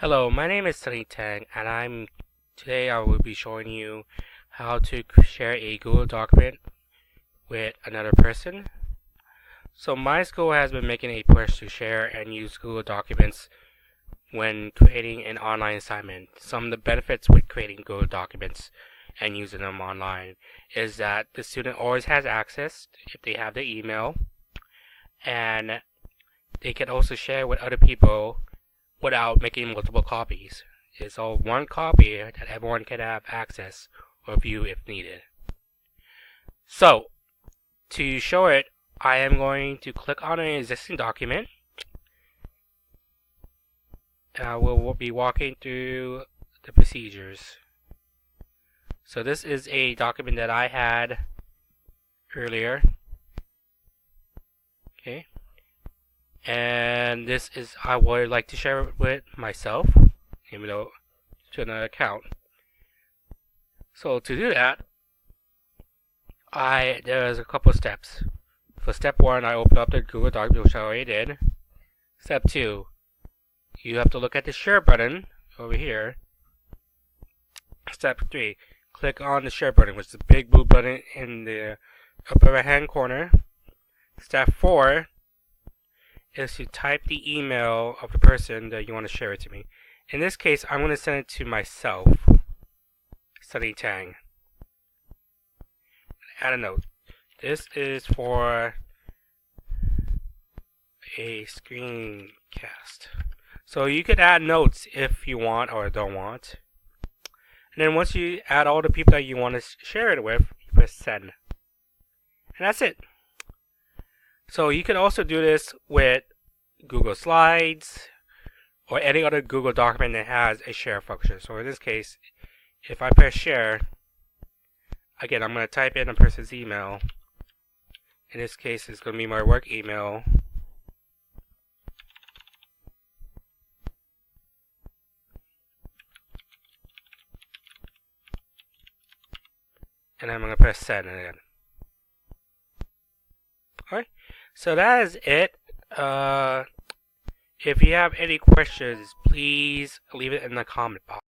Hello, my name is Sunny Tang, and today I will be showing you how to share a Google document with another person. So my school has been making a push to share and use Google Documents when creating an online assignment. Some of the benefits with creating Google Documents and using them online is that the student always has access if they have the email, and they can also share with other people without making multiple copies. It's all one copy that everyone can have access or view if needed. So, to show it, I am going to click on an existing document. And I will be walking through the procedures. So this is a document that I had earlier. Okay. And this is, I would like to share it with myself, even though to another account. So to do that, there's a couple of steps. For step 1, I open up the Google document, which I already did. Step 2, you have to look at the share button over here. Step 3, click on the share button, which is the big blue button in the upper right hand corner. Step 4 is to type the email of the person that you want to share it to me. In this case, I'm going to send it to myself, Sunny Tang. Add a note. This is for a screencast. So you could add notes if you want or don't want. And then once you add all the people that you want to share it with, you press send. And that's it. So you can also do this with Google Slides or any other Google document that has a share function. So in this case, if I press share, again, I'm going to type in a person's email. In this case, it's going to be my work email. And I'm going to press send again. Alright, so that is it. If you have any questions, please leave it in the comment box.